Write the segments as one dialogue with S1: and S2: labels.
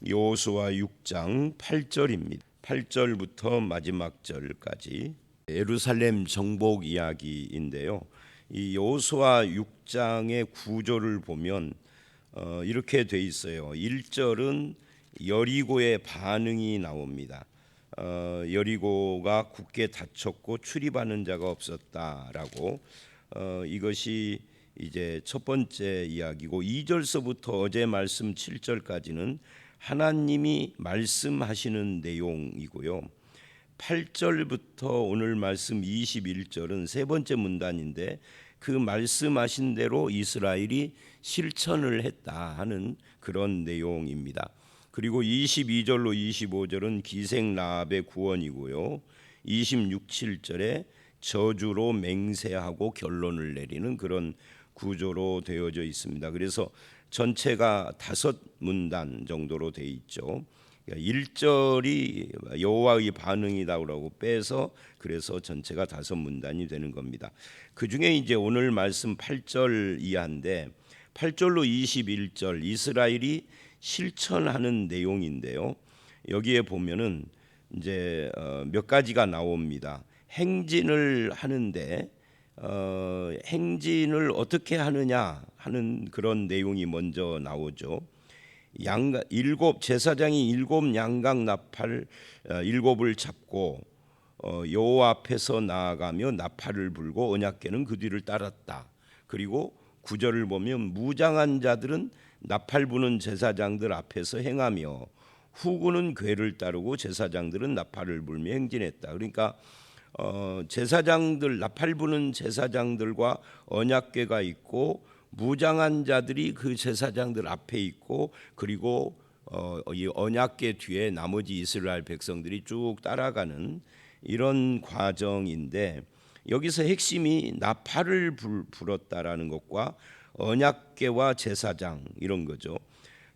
S1: 여호수아 6장 8절입니다. 8절부터 마지막 절까지 예루살렘 정복 이야기인데요. 이 여호수아 6장의 구조를 보면 이렇게 돼 있어요. 1절은 여리고의 반응이 나옵니다. 여리고가 굳게 닫혔고 출입하는 자가 없었다라고 이것이 이제 첫 번째 이야기고, 2절서부터 어제 말씀 7절까지는 하나님이 말씀하시는 내용이고요. 8절부터 오늘 말씀 21절은 세 번째 문단인데, 그 말씀하신 대로 이스라엘이 실천을 했다 하는 그런 내용입니다. 그리고 22절로 25절은 기생 라합의 구원이고요. 26, 7절에 저주로 맹세하고 결론을 내리는 그런 구조로 되어져 있습니다. 그래서 전체가 5문단 정도로 돼 있죠. 1절이 여호와의 반응이다라고 빼서 그래서 전체가 5문단이 되는 겁니다. 그 중에 이제 오늘 말씀 8절 이하인데, 8절로 21절 이스라엘이 실천하는 내용인데요. 여기에 보면은 이제 몇 가지가 나옵니다. 행진을 하는데 행진을 어떻게 하느냐 하는 그런 내용이 먼저 나오죠. 제사장이 7 양각 나팔 7을 잡고 여호와 앞에서 나아가며 나팔을 불고 언약궤는 그 뒤를 따랐다. 그리고 9절을 보면 무장한 자들은 나팔 부는 제사장들 앞에서 행하며 후구는 궤를 따르고 제사장들은 나팔을 불며 행진했다. 그러니까 제사장들, 나팔 부는 제사장들과 언약궤가 있고 무장한 자들이 그 제사장들 앞에 있고, 그리고 이 언약궤 뒤에 나머지 이스라엘 백성들이 쭉 따라가는 이런 과정인데, 여기서 핵심이 나팔을 불었다라는 것과 언약궤와 제사장 이런 거죠.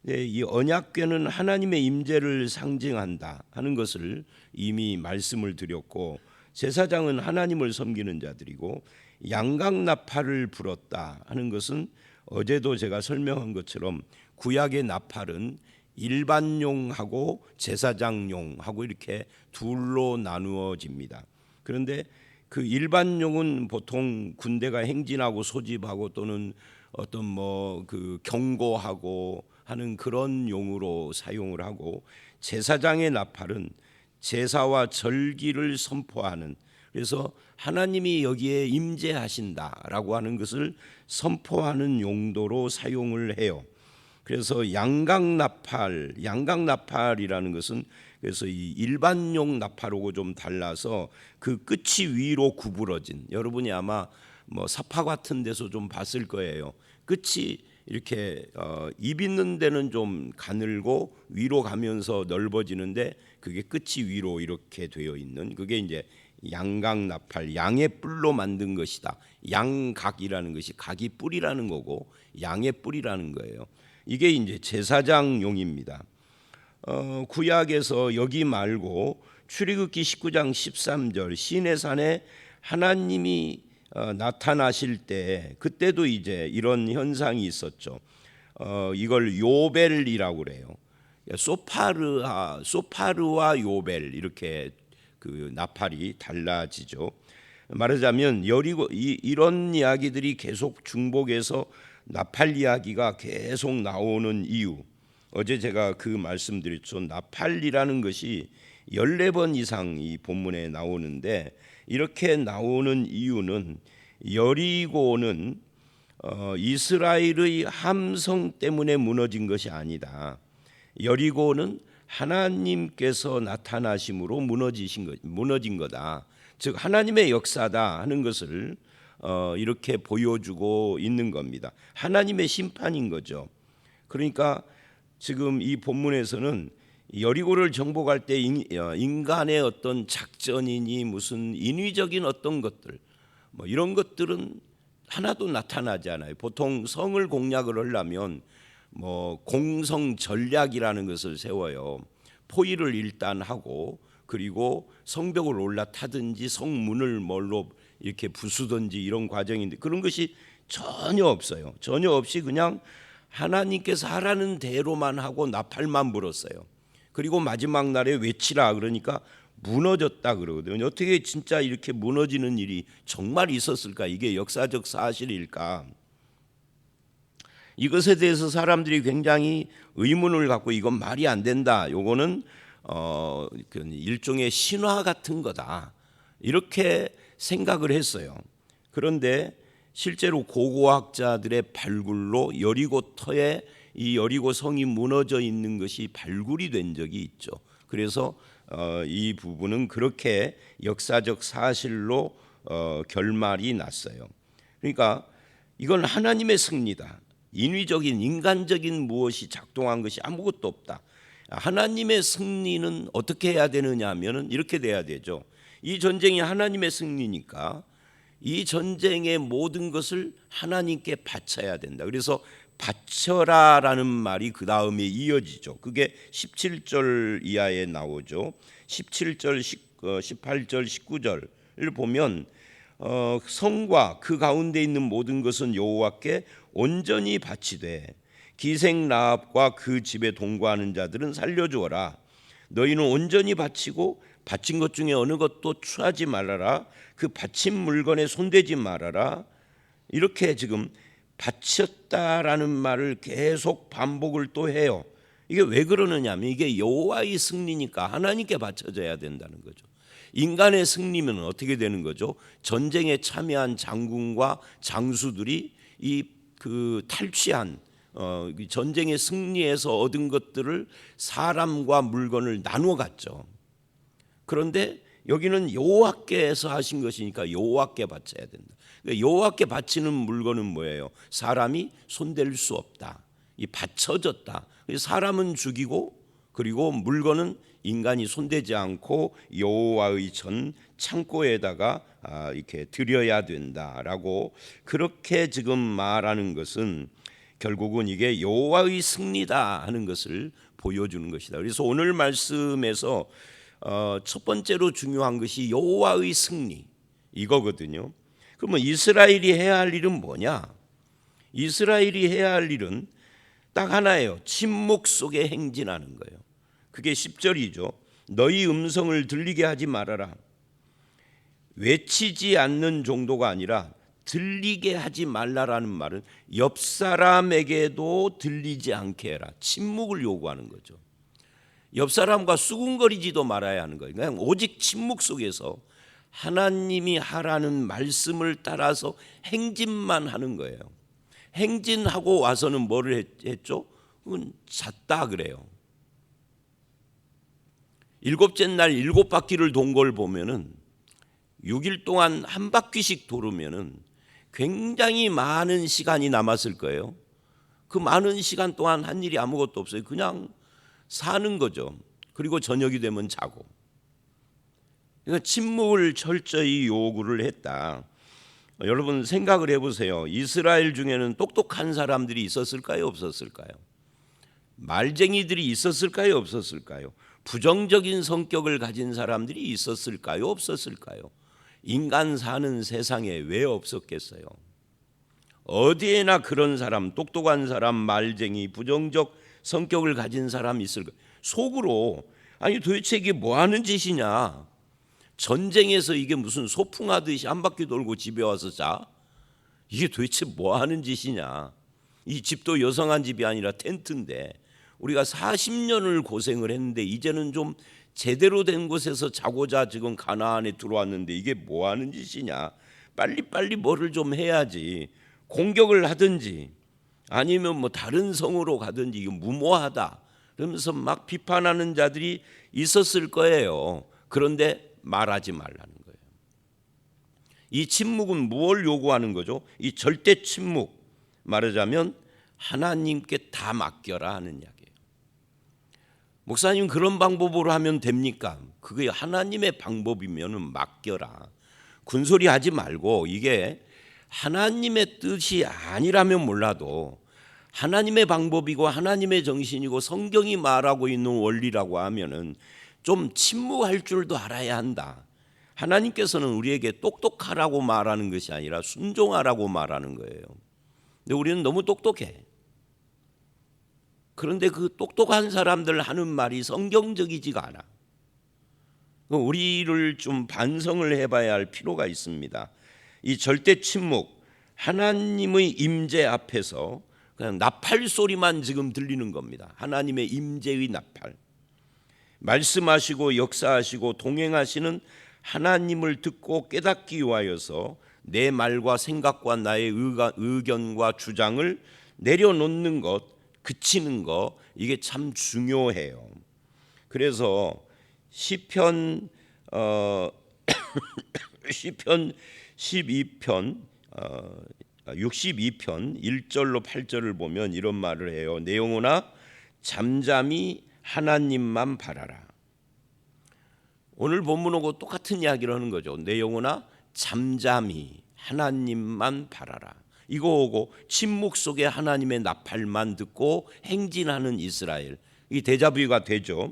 S1: 이 언약궤는 하나님의 임재를 상징한다 하는 것을 이미 말씀을 드렸고, 제사장은 하나님을 섬기는 자들이고, 양각 나팔을 불었다 하는 것은 어제도 제가 설명한 것처럼 구약의 나팔은 일반용하고 제사장용하고 이렇게 둘로 나누어집니다. 그런데 그 일반용은 보통 군대가 행진하고 소집하고 또는 어떤 그 경고하고 하는 그런 용으로 사용을 하고, 제사장의 나팔은 제사와 절기를 선포하는, 그래서 하나님이 여기에 임재하신다라고 하는 것을 선포하는 용도로 사용을 해요. 그래서 양각 나팔이라는 것은 그래서 이 일반용 나팔하고 좀 달라서 그 끝이 위로 구부러진, 여러분이 아마 사파 같은 데서 좀 봤을 거예요. 끝이 이렇게 입 있는 데는 좀 가늘고 위로 가면서 넓어지는데 그게 끝이 위로 이렇게 되어 있는, 그게 이제 양각 나팔, 양의 뿔로 만든 것이다. 양각이라는 것이 각이 뿔이라는 거고 양의 뿔이라는 거예요. 이게 이제 제사장용입니다. 구약에서 여기 말고 출애굽기 19장 13절 시내산에 하나님이 나타나실 때, 그때도 이제 이런 현상이 있었죠. 이걸 요벨이라고 그래요. 소파르와 요벨, 이렇게 그 나팔이 달라지죠. 말하자면 여리고 이런 이야기들이 계속 중복해서 나팔 이야기가 계속 나오는 이유, 어제 제가 그 말씀드렸죠. 나팔이라는 것이 14번 이상 이 본문에 나오는데, 이렇게 나오는 이유는 여리고는 이스라엘의 함성 때문에 무너진 것이 아니다. 여리고는 하나님께서 나타나심으로 무너진 거다. 즉 하나님의 역사다 하는 것을 이렇게 보여주고 있는 겁니다. 하나님의 심판인 거죠. 그러니까 지금 이 본문에서는 여리고를 정복할 때 인간의 어떤 작전이니 무슨 인위적인 어떤 것들, 이런 것들은 하나도 나타나지 않아요. 보통 성을 공략을 하려면 공성 전략이라는 것을 세워요. 포위를 일단 하고, 그리고 성벽을 올라타든지 성문을 뭘로 이렇게 부수든지 이런 과정인데, 그런 것이 전혀 없어요. 전혀 없이 그냥 하나님께서 하라는 대로만 하고 나팔만 불었어요. 그리고 마지막 날에 외치라 그러니까 무너졌다 그러거든요. 어떻게 진짜 이렇게 무너지는 일이 정말 있었을까? 이게 역사적 사실일까? 이것에 대해서 사람들이 굉장히 의문을 갖고 이건 말이 안 된다. 요거는 일종의 신화 같은 거다. 이렇게 생각을 했어요. 그런데 실제로 고고학자들의 발굴로 여리고터에 이 여리고 성이 무너져 있는 것이 발굴이 된 적이 있죠. 그래서 이 부분은 그렇게 역사적 사실로 결말이 났어요. 그러니까 이건 하나님의 승리다. 인위적인 인간적인 무엇이 작동한 것이 아무것도 없다. 하나님의 승리는 어떻게 해야 되느냐 하면은 이렇게 돼야 되죠. 이 전쟁이 하나님의 승리니까 이 전쟁의 모든 것을 하나님께 바쳐야 된다. 그래서 바쳐라라는 말이 그 다음에 이어지죠. 그게 17절 이하에 나오죠. 17절, 18절, 19절을 보면 성과 그 가운데 있는 모든 것은 여호와께 온전히 바치되 기생 라합과 그 집에 동거하는 자들은 살려주어라. 너희는 온전히 바치고 바친 것 중에 어느 것도 취하지 말아라. 그 바친 물건에 손대지 말아라. 이렇게 지금 바쳤다라는 말을 계속 반복을 또 해요. 이게 왜 그러느냐면 이게 여호와의 승리니까 하나님께 바쳐져야 된다는 거죠. 인간의 승리면 어떻게 되는 거죠? 전쟁에 참여한 장군과 장수들이 그 탈취한 전쟁의 승리에서 얻은 것들을 사람과 물건을 나누어 갔죠. 그런데 여기는 여호와께서 하신 것이니까 여호와께 바쳐야 된다. 그러니까 여호와께 바치는 물건은 뭐예요? 사람이 손댈 수 없다. 이 바쳐졌다. 사람은 죽이고 그리고 물건은 인간이 손대지 않고 여호와의 전 창고에다가 이렇게 드려야 된다라고 그렇게 지금 말하는 것은 결국은 이게 여호와의 승리다 하는 것을 보여주는 것이다. 그래서 오늘 말씀에서 첫 번째로 중요한 것이 여호와의 승리 이거거든요. 그러면 이스라엘이 해야 할 일은 뭐냐? 이스라엘이 해야 할 일은 딱 하나예요. 침묵 속에 행진하는 거예요. 그게 10절이죠. 너희 음성을 들리게 하지 말아라. 외치지 않는 정도가 아니라 들리게 하지 말라라는 말은 옆 사람에게도 들리지 않게 해라. 침묵을 요구하는 거죠. 옆 사람과 수군거리지도 말아야 하는 거예요. 그냥 오직 침묵 속에서 하나님이 하라는 말씀을 따라서 행진만 하는 거예요. 행진하고 와서는 뭐를 했죠? 그건 잤다 그래요. 일곱째 날 7바퀴를 돈 걸 보면은 6일 동안 한 바퀴씩 돌으면은 굉장히 많은 시간이 남았을 거예요. 그 많은 시간 동안 한 일이 아무것도 없어요. 그냥 사는 거죠. 그리고 저녁이 되면 자고. 그러니까 침묵을 철저히 요구를 했다. 여러분 생각을 해보세요. 이스라엘 중에는 똑똑한 사람들이 있었을까요? 없었을까요? 말쟁이들이 있었을까요? 없었을까요? 부정적인 성격을 가진 사람들이 있었을까요? 없었을까요? 인간 사는 세상에 왜 없었겠어요? 어디에나 그런 사람, 똑똑한 사람, 말쟁이, 부정적 성격을 가진 사람이 있을 거예요. 속으로 아니 도대체 이게 뭐 하는 짓이냐? 전쟁에서 이게 무슨 소풍하듯이 한 바퀴 돌고 집에 와서 자? 이게 도대체 뭐 하는 짓이냐? 이 집도 여성한 집이 아니라 텐트인데 우리가 40년을 고생을 했는데 이제는 좀 제대로 된 곳에서 자고자 지금 가나안에 들어왔는데 이게 뭐 하는 짓이냐? 빨리빨리 뭐를 좀 해야지. 공격을 하든지 아니면 뭐 다른 성으로 가든지 이거 무모하다. 그러면서 막 비판하는 자들이 있었을 거예요. 그런데 말하지 말라는 거예요. 이 침묵은 무엇을 요구하는 거죠? 이 절대 침묵, 말하자면 하나님께 다 맡겨라 하는 이야기예요. 목사님 그런 방법으로 하면 됩니까? 그게 하나님의 방법이면 맡겨라. 군소리 하지 말고 이게 하나님의 뜻이 아니라면 몰라도 하나님의 방법이고 하나님의 정신이고 성경이 말하고 있는 원리라고 하면은 좀 침묵할 줄도 알아야 한다. 하나님께서는 우리에게 똑똑하라고 말하는 것이 아니라 순종하라고 말하는 거예요. 근데 우리는 너무 똑똑해. 그런데 그 똑똑한 사람들 하는 말이 성경적이지가 않아. 우리를 좀 반성을 해봐야 할 필요가 있습니다. 이 절대 침묵, 하나님의 임재 앞에서 그냥 나팔 소리만 지금 들리는 겁니다. 하나님의 임재의 나팔. 말씀하시고 역사하시고 동행하시는 하나님을 듣고 깨닫기 위하여서 내 말과 생각과 나의 의견과 주장을 내려놓는 것, 그치는 것, 이게 참 중요해요. 그래서 시편 12편 62편 1절로 8절을 보면 이런 말을 해요. 내 영혼아 잠잠히 하나님만 바라라. 오늘 본문하고 똑같은 이야기를 하는 거죠. 내 영혼아 잠잠히 하나님만 바라라. 이거 오고 침묵 속에 하나님의 나팔만 듣고 행진하는 이스라엘. 이 데자뷰가 되죠.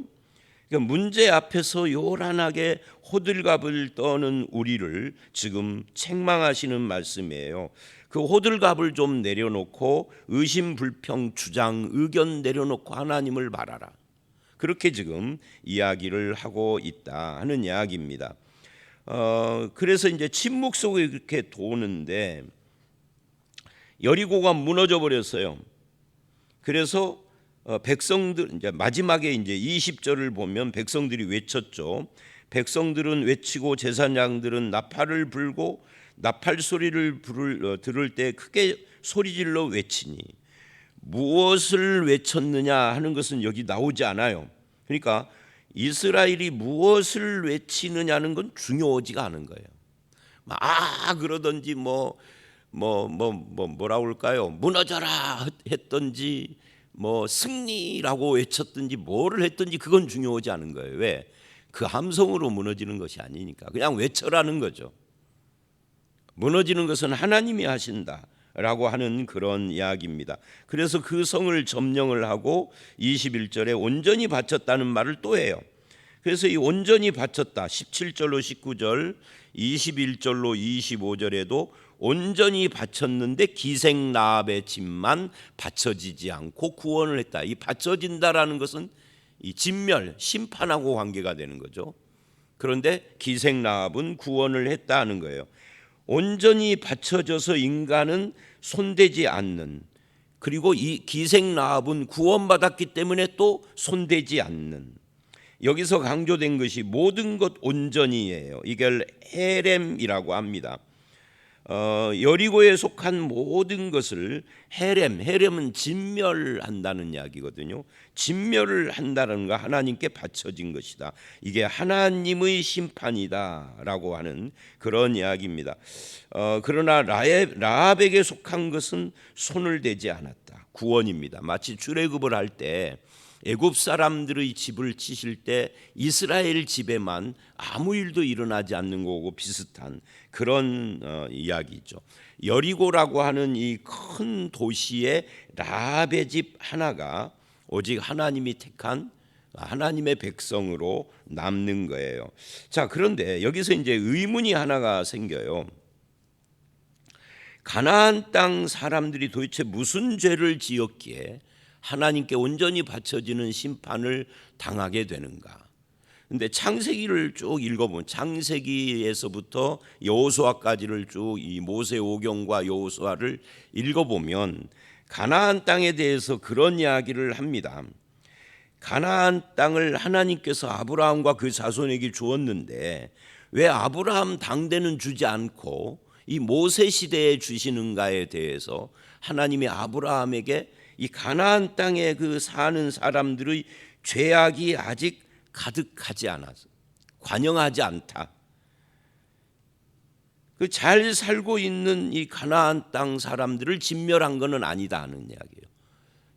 S1: 그러니까 문제 앞에서 요란하게 호들갑을 떠는 우리를 지금 책망하시는 말씀이에요. 그 호들갑을 좀 내려놓고 의심, 불평, 주장, 의견 내려놓고 하나님을 바라라. 그렇게 지금 이야기를 하고 있다 하는 이야기입니다. 그래서 이제 침묵 속에 이렇게 도는데 여리고가 무너져 버렸어요. 그래서 백성들 이제 마지막에 이제 20절을 보면 백성들이 외쳤죠. 백성들은 외치고 제사장들은 나팔을 불고 나팔 소리를 들을 때 크게 소리질러 외치니 무엇을 외쳤느냐 하는 것은 여기 나오지 않아요. 그러니까 이스라엘이 무엇을 외치느냐는 건 중요하지가 않은 거예요. 그러든지 뭐라고 할까요? 무너져라 했든지 승리라고 외쳤든지 뭐를 했든지 그건 중요하지 않은 거예요. 왜? 그 함성으로 무너지는 것이 아니니까 그냥 외쳐라는 거죠. 무너지는 것은 하나님이 하신다라고 하는 그런 이야기입니다. 그래서 그 성을 점령을 하고 21절에 온전히 바쳤다는 말을 또 해요. 그래서 이 온전히 바쳤다 17절로 19절 21절로 25절에도 온전히 바쳤는데 기생라합의 집만 바쳐지지 않고 구원을 했다. 이 바쳐진다라는 것은 이 진멸, 심판하고 관계가 되는 거죠. 그런데 기생라합은 구원을 했다는 거예요. 온전히 바쳐져서 인간은 손대지 않는, 그리고 이 기생라합은 구원받았기 때문에 또 손대지 않는, 여기서 강조된 것이 모든 것 온전히예요. 이걸 헤렘이라고 합니다. 여리고에 속한 모든 것을 헤렘은 진멸한다는 이야기거든요. 진멸을 한다는 거 하나님께 바쳐진 것이다. 이게 하나님의 심판이다라고 하는 그런 이야기입니다. 그러나 라합에게 속한 것은 손을 대지 않았다. 구원입니다. 마치 출애굽을 할 때 애굽 사람들의 집을 치실 때 이스라엘 집에만 아무 일도 일어나지 않는 거고 비슷한 그런 이야기죠. 여리고라고 하는 이 큰 도시의 라합의 집 하나가 오직 하나님이 택한 하나님의 백성으로 남는 거예요. 자, 그런데 여기서 이제 의문이 하나가 생겨요. 가나안 땅 사람들이 도대체 무슨 죄를 지었기에 하나님께 온전히 바쳐지는 심판을 당하게 되는가? 근데 창세기를 쭉 읽어보면 창세기에서부터 여호수아까지를 쭉 이 모세 오경과 여호수아를 읽어보면 가나안 땅에 대해서 그런 이야기를 합니다. 가나안 땅을 하나님께서 아브라함과 그 자손에게 주었는데 왜 아브라함 당대는 주지 않고 이 모세 시대에 주시는가에 대해서 하나님이 아브라함에게 이 가나안 땅에 그 사는 사람들의 죄악이 아직 가득하지 않아서 관영하지 않다. 그 잘 살고 있는 이 가나안 땅 사람들을 진멸한 것은 아니다 하는 이야기예요.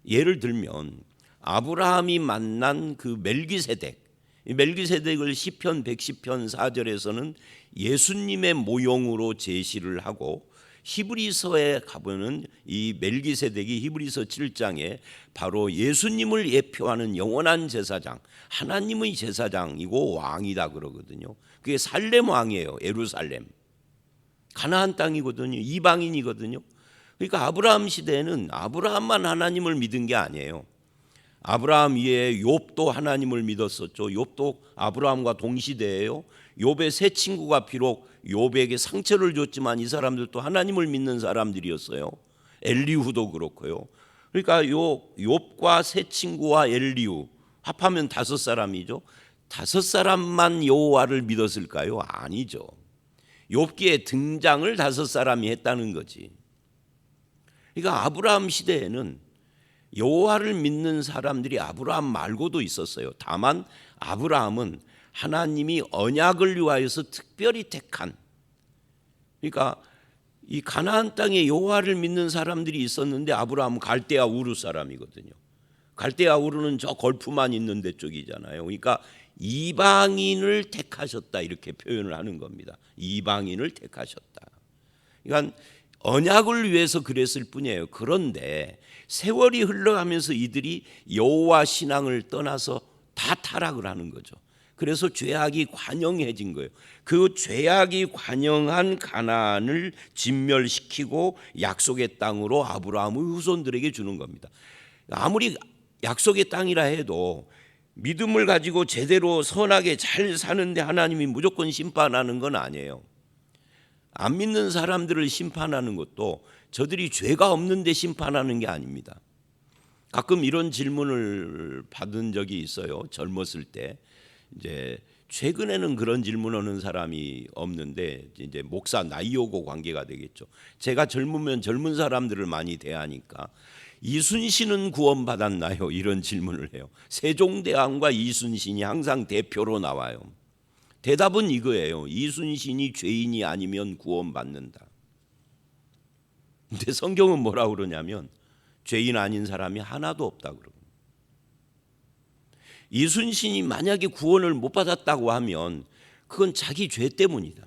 S1: 예를 들면 아브라함이 만난 그 멜기세덱, 이 멜기세덱을 시편 110편 4절에서는 예수님의 모형으로 제시를 하고 히브리서에 가보면 이 멜기세덱이 히브리서 7장에 바로 예수님을 예표하는 영원한 제사장, 하나님의 제사장이고 왕이다 그러거든요. 그게 살렘 왕이에요. 예루살렘. 가나안 땅이거든요. 이방인이거든요. 그러니까 아브라함 시대에는 아브라함만 하나님을 믿은 게 아니에요. 아브라함 이외에 욥도 하나님을 믿었었죠. 욥도 아브라함과 동시대예요. 욥의 세 친구가 비록 욥에게 상처를 줬지만 이 사람들도 하나님을 믿는 사람들이었어요. 엘리후도 그렇고요. 그러니까 욥과 세 친구와 엘리후 합하면 5사람이죠. 5사람만 여호와를 믿었을까요? 아니죠. 욥기에 등장을 5사람이 했다는 거지. 그러니까 아브라함 시대에는 여호와를 믿는 사람들이 아브라함 말고도 있었어요. 다만 아브라함은 하나님이 언약을 위하여서 특별히 택한, 그러니까 이 가나안 땅에 여호와를 믿는 사람들이 있었는데 아브라함은 갈대아 우르 사람이거든요. 갈대아 우르는 저 걸프만 있는 데 쪽이잖아요. 그러니까 이방인을 택하셨다 이렇게 표현을 하는 겁니다. 이방인을 택하셨다. 그러니까 언약을 위해서 그랬을 뿐이에요. 그런데 세월이 흘러가면서 이들이 여호와 신앙을 떠나서 다 타락을 하는 거죠. 그래서 죄악이 관영해진 거예요. 그 죄악이 관영한 가나안을 진멸시키고 약속의 땅으로 아브라함의 후손들에게 주는 겁니다. 아무리 약속의 땅이라 해도 믿음을 가지고 제대로 선하게 잘 사는데 하나님이 무조건 심판하는 건 아니에요. 안 믿는 사람들을 심판하는 것도 저들이 죄가 없는데 심판하는 게 아닙니다. 가끔 이런 질문을 받은 적이 있어요. 젊었을 때. 이제 최근에는 그런 질문하는 사람이 없는데 이제 목사 나이오고 관계가 되겠죠. 제가 젊으면 젊은 사람들을 많이 대하니까 이순신은 구원받았나요? 이런 질문을 해요. 세종대왕과 이순신이 항상 대표로 나와요. 대답은 이거예요. 이순신이 죄인이 아니면 구원받는다. 근데 성경은 뭐라고 그러냐면 죄인 아닌 사람이 하나도 없다 그러고. 이순신이 만약에 구원을 못 받았다고 하면 그건 자기 죄 때문이다.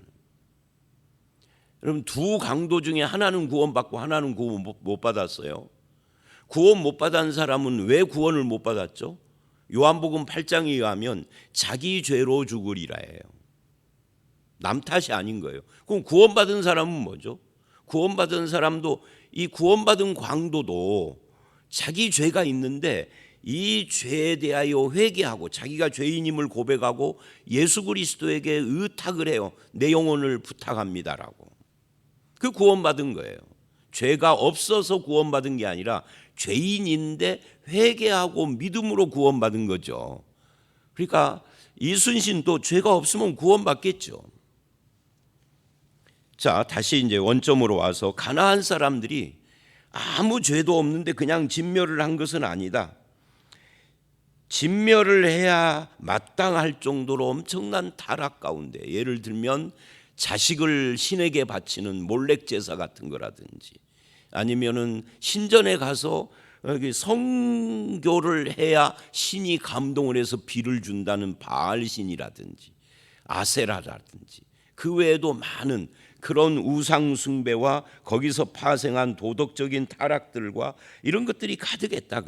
S1: 여러분, 두 강도 중에 하나는 구원받고 하나는 구원 못 받았어요. 구원 못 받은 사람은 왜 구원을 못 받았죠? 요한복음 8장에 의하면 자기 죄로 죽으리라 해요. 남 탓이 아닌 거예요. 그럼 구원받은 사람은 뭐죠? 구원받은 사람도, 이 구원받은 광도도 자기 죄가 있는데 이 죄에 대하여 회개하고 자기가 죄인임을 고백하고 예수 그리스도에게 의탁을 해요. 내 영혼을 부탁합니다라고. 그 구원받은 거예요. 죄가 없어서 구원받은 게 아니라 죄인인데 회개하고 믿음으로 구원받은 거죠. 그러니까 이순신도 죄가 없으면 구원받겠죠. 자, 다시 이제 원점으로 와서 가나안 사람들이 아무 죄도 없는데 그냥 진멸을 한 것은 아니다. 진멸을 해야 마땅할 정도로 엄청난 타락 가운데, 예를 들면 자식을 신에게 바치는 몰렉 제사 같은 거라든지, 아니면은 신전에 가서 성교를 해야 신이 감동을 해서 비를 준다는 바알 신이라든지 아세라라든지, 그 외에도 많은 그런 우상 숭배와 거기서 파생한 도덕적인 타락들과 이런 것들이 가득했다.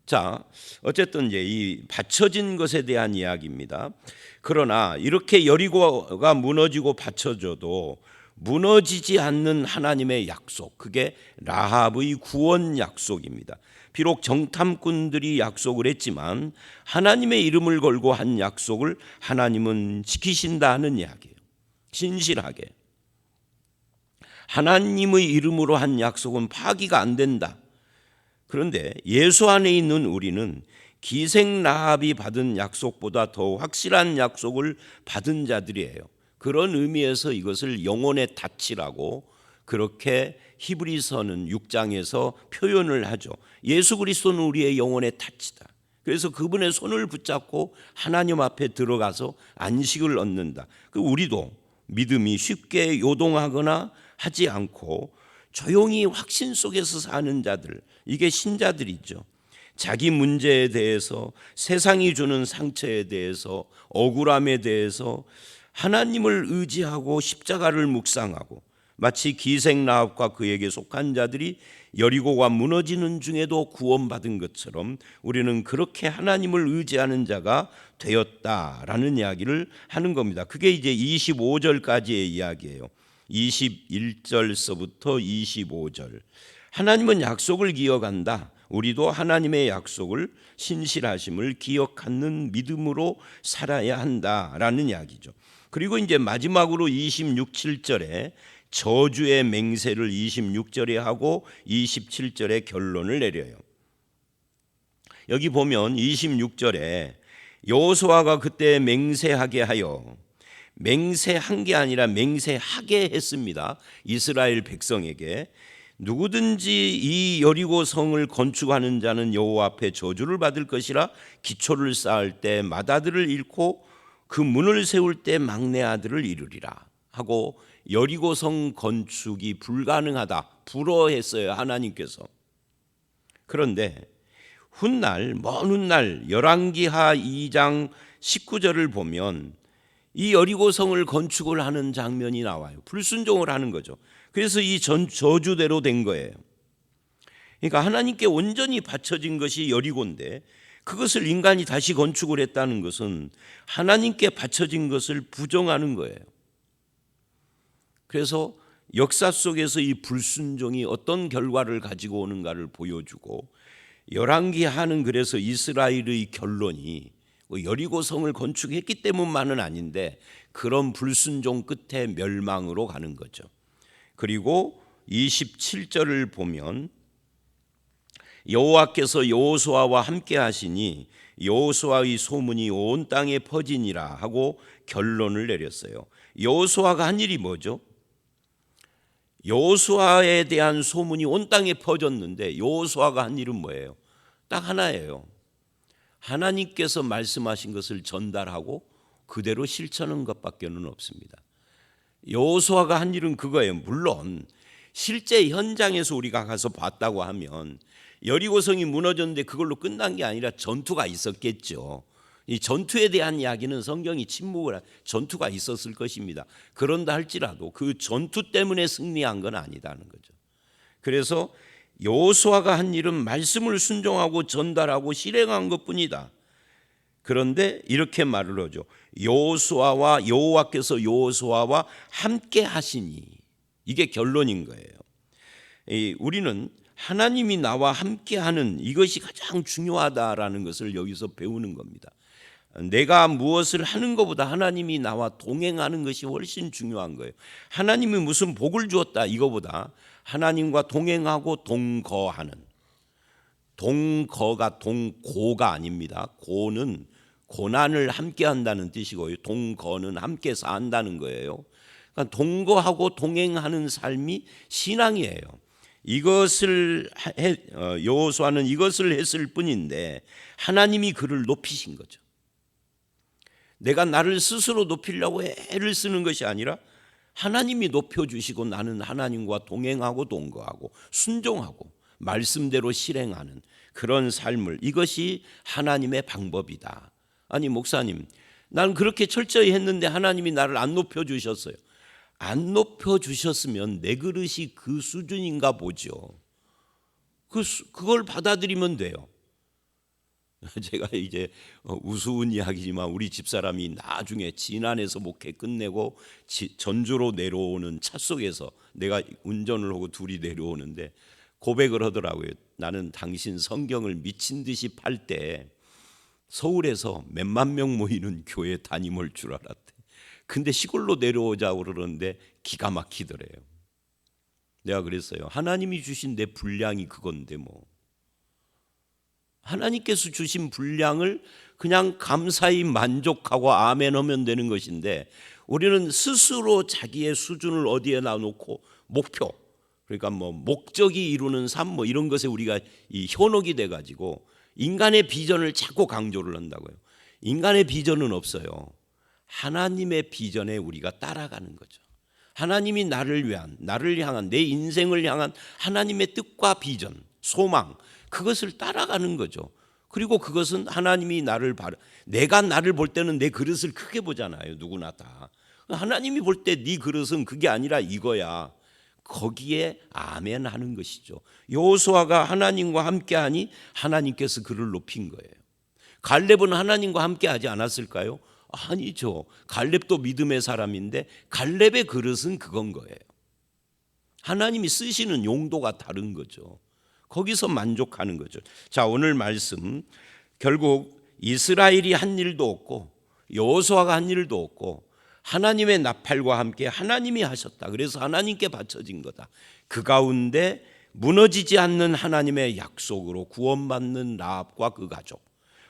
S1: 자, 어쨌든 이제 이 받쳐진 것에 대한 이야기입니다. 그러나 이렇게 여리고가 무너지고 받쳐져도 무너지지 않는 하나님의 약속, 그게 라합의 구원 약속입니다. 비록 정탐꾼들이 약속을 했지만 하나님의 이름을 걸고 한 약속을 하나님은 지키신다 하는 이야기예요. 신실하게 하나님의 이름으로 한 약속은 파기가 안 된다. 그런데 예수 안에 있는 우리는 기생 라합이 받은 약속보다 더 확실한 약속을 받은 자들이에요. 그런 의미에서 이것을 영혼의 닻이라고 그렇게 히브리서는 6장에서 표현을 하죠. 예수 그리스도는 우리의 영혼의 닻이다. 그래서 그분의 손을 붙잡고 하나님 앞에 들어가서 안식을 얻는다. 우리도 믿음이 쉽게 요동하거나 하지 않고 조용히 확신 속에서 사는 자들, 이게 신자들이죠. 자기 문제에 대해서, 세상이 주는 상처에 대해서, 억울함에 대해서 하나님을 의지하고 십자가를 묵상하고, 마치 기생 라합과 그에게 속한 자들이 여리고가 무너지는 중에도 구원받은 것처럼 우리는 그렇게 하나님을 의지하는 자가 되었다라는 이야기를 하는 겁니다. 그게 이제 25절까지의 이야기예요. 21절서부터 25절. 하나님은 약속을 기억한다. 우리도 하나님의 약속을 신실하심을 기억하는 믿음으로 살아야 한다라는 이야기죠. 그리고 이제 마지막으로 26, 7절에 저주의 맹세를 26절에 하고 27절에 결론을 내려요. 여기 보면 26절에 여호수아가 그때 맹세하게 하여, 맹세한 게 아니라 맹세하게 했습니다. 이스라엘 백성에게 누구든지 이 여리고 성을 건축하는 자는 여호와 앞에 저주를 받을 것이라, 기초를 쌓을 때 맏아들을 잃고 그 문을 세울 때 막내 아들을 이루리라 하고 여리고 성 건축이 불가능하다, 불허했어요, 하나님께서. 그런데 훗날, 먼 훗날 열왕기하 2장 19절을 보면 이 여리고 성을 건축을 하는 장면이 나와요. 불순종을 하는 거죠. 그래서 이 저주대로 된 거예요. 그러니까 하나님께 온전히 바쳐진 것이 여리고인데, 그것을 인간이 다시 건축을 했다는 것은 하나님께 바쳐진 것을 부정하는 거예요. 그래서 역사 속에서 이 불순종이 어떤 결과를 가지고 오는가를 보여주고, 열왕기하는 그래서 이스라엘의 결론이 여리고 성을 건축했기 때문만은 아닌데 그런 불순종 끝에 멸망으로 가는 거죠. 그리고 27절을 보면 여호와께서 여호수아와 함께 하시니 여호수아의 소문이 온 땅에 퍼지니라 하고 결론을 내렸어요. 여호수아가 한 일이 뭐죠? 여호수아에 대한 소문이 온 땅에 퍼졌는데 여호수아가 한 일은 뭐예요? 딱 하나예요. 하나님께서 말씀하신 것을 전달하고 그대로 실천한 것밖에는 없습니다. 여호수아가 한 일은 그거예요. 물론 실제 현장에서 우리가 가서 봤다고 하면 여리고성이 무너졌는데 그걸로 끝난 게 아니라 전투가 있었겠죠. 이 전투에 대한 이야기는 성경이 침묵을, 전투가 있었을 것입니다. 그런다 할지라도 그 전투 때문에 승리한 건 아니다는 거죠. 그래서 여호수아가 한 일은 말씀을 순종하고 전달하고 실행한 것뿐이다. 그런데 이렇게 말을 하죠. 여호수아와 여호와께서 여호수아와 함께 하시니, 이게 결론인 거예요. 우리는 하나님이 나와 함께하는 이것이 가장 중요하다라는 것을 여기서 배우는 겁니다. 내가 무엇을 하는 것보다 하나님이 나와 동행하는 것이 훨씬 중요한 거예요. 하나님이 무슨 복을 주었다 이거보다 하나님과 동행하고 동거하는, 동거가 동고가 아닙니다. 고는 고난을 함께 한다는 뜻이고요. 동거는 함께 산다는 거예요. 그러니까 동거하고 동행하는 삶이 신앙이에요. 이것을 여호수아는 이것을 했을 뿐인데 하나님이 그를 높이신 거죠. 내가 나를 스스로 높이려고 애를 쓰는 것이 아니라 하나님이 높여주시고 나는 하나님과 동행하고 동거하고 순종하고 말씀대로 실행하는 그런 삶을, 이것이 하나님의 방법이다. 아니 목사님, 난 그렇게 철저히 했는데 하나님이 나를 안 높여주셨어요. 안 높여주셨으면 내 그릇이 그 수준인가 보죠. 그걸 받아들이면 돼요. 제가 이제 우스운 이야기지만 우리 집사람이 나중에 진안에서 목회 끝내고 전주로 내려오는 차 속에서 내가 운전을 하고 둘이 내려오는데 고백을 하더라고요. 나는 당신 성경을 미친 듯이 팔 때 서울에서 몇만 명 모이는 교회 다니물 줄 알았대. 근데 시골로 내려오자고 그러는데 기가 막히더래요. 내가 그랬어요. 하나님이 주신 내 분량이 그건데 뭐. 하나님께서 주신 분량을 그냥 감사히 만족하고 아멘하면 되는 것인데, 우리는 스스로 자기의 수준을 어디에 놔놓고 목표, 그러니까 뭐 목적이 이루는 삶 뭐 이런 것에 우리가 이 현혹이 돼가지고 인간의 비전을 자꾸 강조를 한다고요. 인간의 비전은 없어요. 하나님의 비전에 우리가 따라가는 거죠. 하나님이 나를 위한, 나를 향한, 내 인생을 향한 하나님의 뜻과 비전, 소망, 그것을 따라가는 거죠. 그리고 그것은 하나님이 내가 나를 볼 때는 내 그릇을 크게 보잖아요. 누구나 다. 하나님이 볼 때 네 그릇은 그게 아니라 이거야. 거기에 아멘 하는 것이죠. 여호수아가 하나님과 함께하니 하나님께서 그를 높인 거예요. 갈렙은 하나님과 함께하지 않았을까요? 아니죠. 갈렙도 믿음의 사람인데 갈렙의 그릇은 그건 거예요. 하나님이 쓰시는 용도가 다른 거죠. 거기서 만족하는 거죠. 자, 오늘 말씀 결국 이스라엘이 한 일도 없고 여호수아가 한 일도 없고 하나님의 나팔과 함께 하나님이 하셨다. 그래서 하나님께 바쳐진 거다. 그 가운데 무너지지 않는 하나님의 약속으로 구원받는 라합과 그 가족,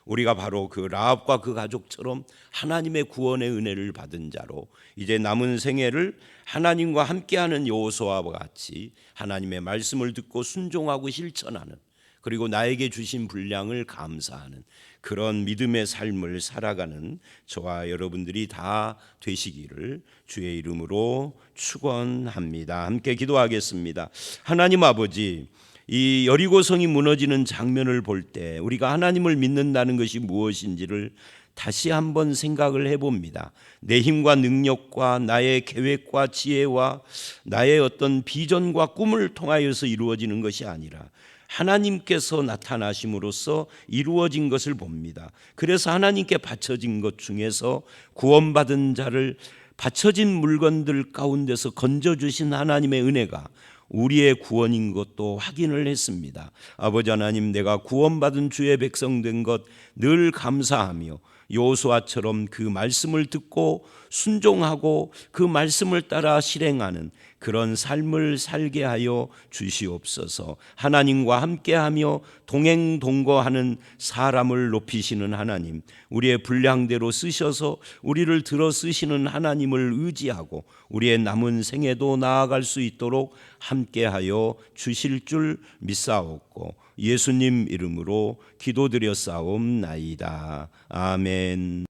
S1: 우리가 바로 그 라합과 그 가족처럼 하나님의 구원의 은혜를 받은 자로 이제 남은 생애를 하나님과 함께하는 여호수아와 같이 하나님의 말씀을 듣고 순종하고 실천하는, 그리고 나에게 주신 분량을 감사하는 그런 믿음의 삶을 살아가는 저와 여러분들이 다 되시기를 주의 이름으로 축원합니다. 함께 기도하겠습니다. 하나님 아버지, 이 여리고성이 무너지는 장면을 볼 때 우리가 하나님을 믿는다는 것이 무엇인지를 다시 한번 생각을 해봅니다. 내 힘과 능력과 나의 계획과 지혜와 나의 어떤 비전과 꿈을 통하여서 이루어지는 것이 아니라 하나님께서 나타나심으로써 이루어진 것을 봅니다. 그래서 하나님께 바쳐진 것 중에서 구원받은 자를 바쳐진 물건들 가운데서 건져주신 하나님의 은혜가 우리의 구원인 것도 확인을 했습니다. 아버지 하나님, 내가 구원받은 주의 백성 된 것 늘 감사하며 여호수아처럼 그 말씀을 듣고 순종하고 그 말씀을 따라 실행하는 그런 삶을 살게 하여 주시옵소서. 하나님과 함께하며 동행동거하는 사람을 높이시는 하나님, 우리의 분량대로 쓰셔서 우리를 들어 쓰시는 하나님을 의지하고 우리의 남은 생에도 나아갈 수 있도록 함께하여 주실 줄 믿사옵고 예수님 이름으로 기도드렸사옵나이다. 아멘.